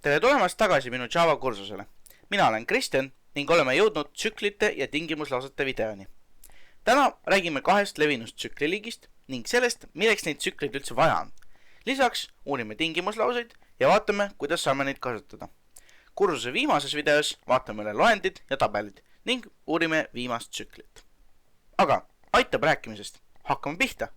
Tere tulemast tagasi minu Java kursusele. Mina olen Kristjan ning oleme jõudnud tsüklite ja tingimuslausete videoni. Täna räägime kahest levinust tsükliliigist ning sellest, milleks neid tsükleid üldse vaja on. Lisaks uurime tingimuslauseid ja vaatame, kuidas saame neid kasutada. Kursuse viimases videos vaatame üle loendid ja tabelid ning uurime viimast tsüklit. Aga aitab rääkimisest. Hakkame pihta!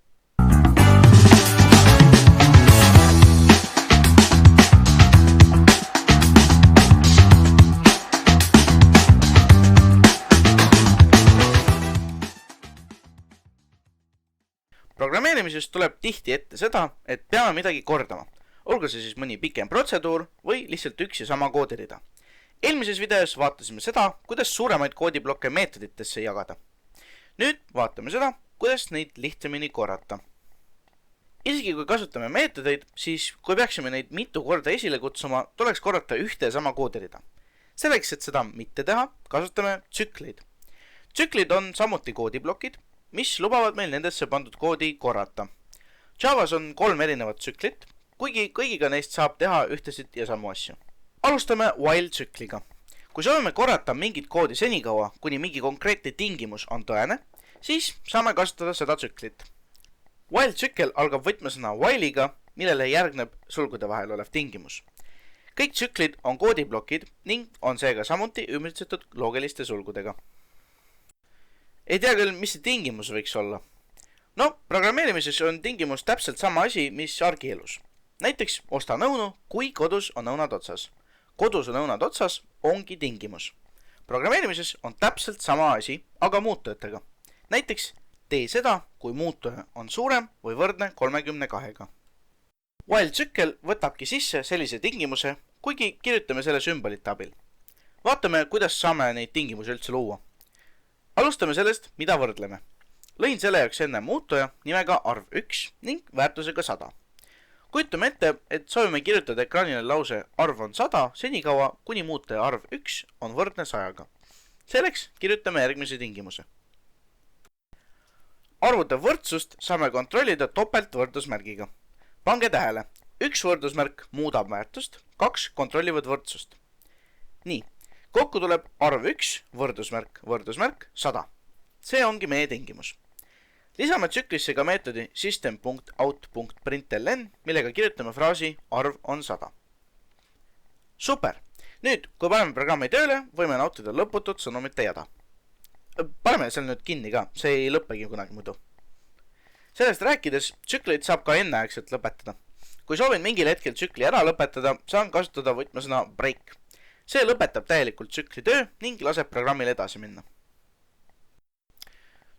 Programmeerimises tuleb tihti ette seda, et peame midagi kordama, olgu see siis mõni pikem protseduur või lihtsalt üks ja sama koodirida. Eelmises videos vaatasime seda, kuidas suuremaid koodiblokke meetoditesse jagada. Nüüd vaatame seda, kuidas neid lihtsamini korrata. Isegi kui kasutame meetodeid, siis kui peaksime neid mitu korda esile kutsuma, tuleks korrata ühte ja sama koodirida. Selleks, et seda mitte teha, kasutame tsükleid. Tsüklid on samuti koodiblokid, mis lubavad meil nendesse pandud koodi korrata. Javas on 3 erinevat tsüklit, kuigi kõigiga neist saab teha ühtesid ja samu asju. Alustame while tsükliga. Kui soovime korrata mingit koodi senikaua, kuni mingi konkreetne tingimus on tõene, siis saame kasutada seda tsüklit. While tsükkel algab võtmesõna while'iga, millele järgneb sulgude vahel olev tingimus. Kõik tsüklid on koodiblokid ning on seega samuti ümbritsetud loogiliste sulgudega. Ei tea küll, mis see tingimus võiks olla. No, programmeerimises on tingimus täpselt sama asi, mis argielus. Näiteks osta nõunu, kui kodus on õunad otsas. Kodus on õunad otsas ongi tingimus. Programmeerimises on täpselt sama asi, aga muutujatega. Näiteks tee seda, kui muutuja on suurem või võrdne 32-ga. While tsükkel võtabki sisse sellise tingimuse, kuigi kirjutame selle sümbolite abil. Vaatame, kuidas saame neid tingimusi üldse luua. Alustame sellest, mida võrdleme. Lõin selle jaoks enne muutuja nimega arv 1 ning väärtusega 100. Kujutame ette, et soovime kirjutada ekraanile lause arv on 100 senikaua, kuni muutuja arv 1 on võrdne 100-ga. Selleks kirjutame järgmise tingimuse. Arvude võrdsust saame kontrollida topeltvõrdusmärgiga. Pange tähele, 1 võrdusmärk muudab väärtust, 2 kontrollivad võrdsust. Nii. Kokku tuleb arv 1, võrdusmärk, 100. See ongi meie tingimus. Lisame tsüklisse ka meetodi system.out.println, millega kirjutame fraasi arv on 100. Super! Nüüd, kui paneme programmi tööle, võime nautida lõputut sõnumite jada. Paneme seal nüüd kinni ka, see ei lõppegi kunagi muidu. Sellest rääkides, tsükleid saab ka enneaegselt lõpetada. Kui soovin mingil hetkel tsükli ära lõpetada, saan kasutada võtmesõna break. See lõpetab täielikult tsükli töö ning laseb programmil edasi minna.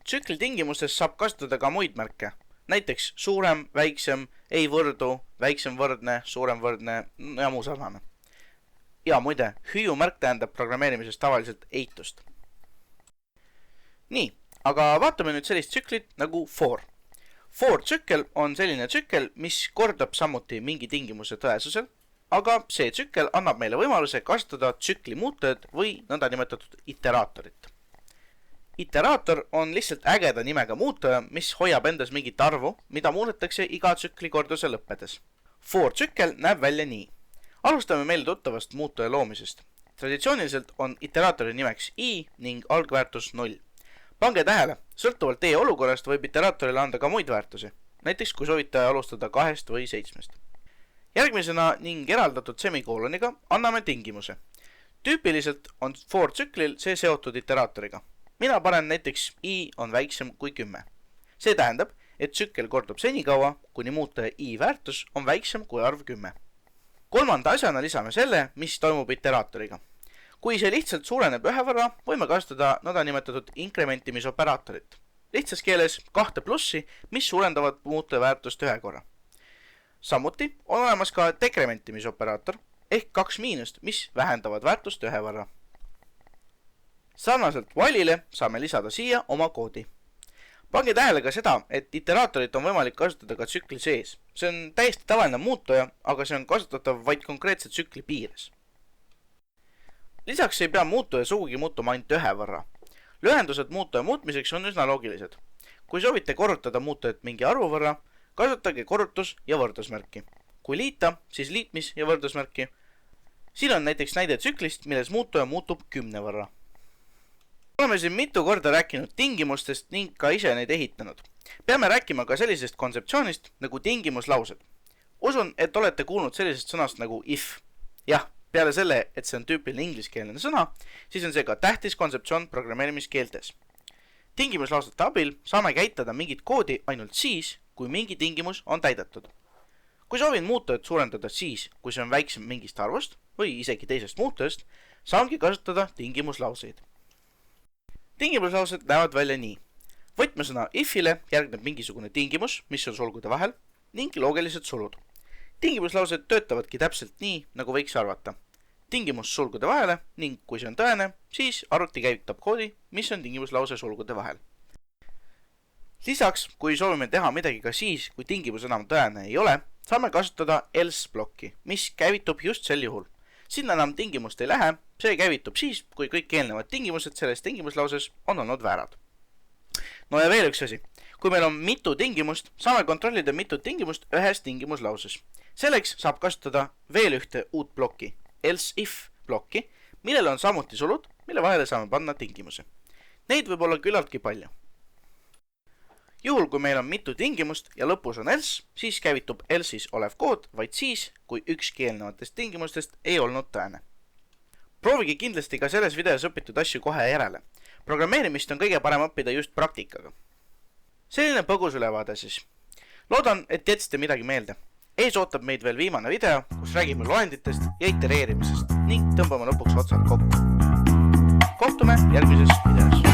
Tsükli tingimustes saab kasutada ka muid märke, näiteks suurem, väiksem, ei võrdu, väiksem võrdne, suurem võrdne ja muu sarnane. Ja muide, hüüumärk tähendab programmeerimises tavaliselt eitust. Nii, aga vaatame nüüd sellist tsüklit nagu for. For tsükkel on selline tsükkel, mis kordab samuti mingi tingimuse tõesusel, aga see tsükkel annab meile võimaluse kasutada tsükli muutujad või nõndanimetatud iteraatorit. Iteraator on lihtsalt ägeda nimega muutuja, mis hoiab endas mingit arvu, mida muudetakse iga tsükli korduse lõppedes. For tsükkel näeb välja nii. Alustame meile tuttavast muutuja loomisest. Traditsiooniliselt on iteraatori nimeks i ning algväärtus 0. Pange tähele, sõltuvalt teie olukorrast võib iteraatorile anda ka muid väärtusi, näiteks kui soovite alustada 2 või 7. Järgmisena ning eraldatud semikooloniga anname tingimuse. Tüüpiliselt on for tsüklil see seotud iteraatoriga. Mina panen näiteks i on väiksem kui 10. See tähendab, et tsükkel kordub senikaua, kuni muutuja i väärtus on väiksem kui arv 10. Kolmanda asjana lisame selle, mis toimub iteraatoriga. Kui see lihtsalt suureneb ühe võrra, võime kasutada nõndanimetatud inkrementimisoperaatorit. Lihtsas keeles 2 plussi, mis suurendavad muutuja väärtust ühe korra. Samuti on olemas ka dekrementimisoperator ehk 2 miinust, mis vähendavad väärtust ühe võrra. Sarnaselt while'ile saame lisada siia oma koodi. Pange tähele ka seda, et iteraatorit on võimalik kasutada ka tsükli sees. See on täiesti tavaline muutuja, aga see on kasutatav vaid konkreetse tsükli piires. Lisaks ei pea muutuja sugugi muutuma ainult ühe võrra. Lühendused muutuja muutmiseks on üsna loogilised. Kui soovite korrutada muutujat mingi arvu võrra, kasutage korrutus- ja võrdusmärki. Kui liita, siis liitmis- ja võrdusmärki. Siin on näiteks näide tsüklist, milles muutuja muutub 10 võrra. Oleme siin mitu korda rääkinud tingimustest ning ka ise neid ehitanud. Peame rääkima ka sellisest kontseptsioonist nagu tingimuslaused. Usun, et olete kuulnud sellisest sõnast nagu if. Jah, peale selle, et see on tüüpiline ingliskeelne sõna, siis on see ka tähtis kontseptsioon programmeerimiskeeltes. Tingimuslausete abil saame käitada mingit koodi ainult siis, kui mingi tingimus on täidetud. Kui soovin muutujat suurendada siis, kui see on väiksem mingist arvust või isegi teisest muutujast, saangi kasutada tingimuslauseid. Tingimuslaused näevad välja nii. Võtmesõna ifile järgneb mingisugune tingimus, mis on sulgude vahel, ning loogilised sulud. Tingimuslaused töötavadki täpselt nii, nagu võiks arvata. Tingimus sulgude vahele ning kui see on tõene, siis arvuti käivitab koodi, mis on tingimuslause sulgude vahel. Lisaks, kui soovime teha midagi ka siis, kui tingimus enam tõene ei ole, saame kasutada else blokki, mis käivitub just sel juhul. Sinna enam tingimust ei lähe, see käivitub siis, kui kõik eelnevad tingimused selles tingimuslauses on olnud väärad. No ja veel üks asi. Kui meil on mitu tingimust, saame kontrollida mitut tingimust ühes tingimuslauses. Selleks saab kasutada veel ühte uut blokki, else if blokki, millel on samuti sulud, mille vahele saame panna tingimuse. Neid võib olla küllaltki palju. Juhul, kui meil on mitu tingimust ja lõpus on else, siis käivitub else'is olev kood vaid siis, kui ükski eelnevatest tingimustest ei olnud tõene. Proovige kindlasti ka selles videos õpitud asju kohe järele. Programmeerimist on kõige parem õppida just praktikaga. Selline põgus ülevaade siis. Loodan, et jätsite midagi meelde. Ees ootab meid veel viimane video, kus räägime loenditest ja itereerimisest ning tõmbame lõpuks otsad kokku. Kohtume järgmises videos.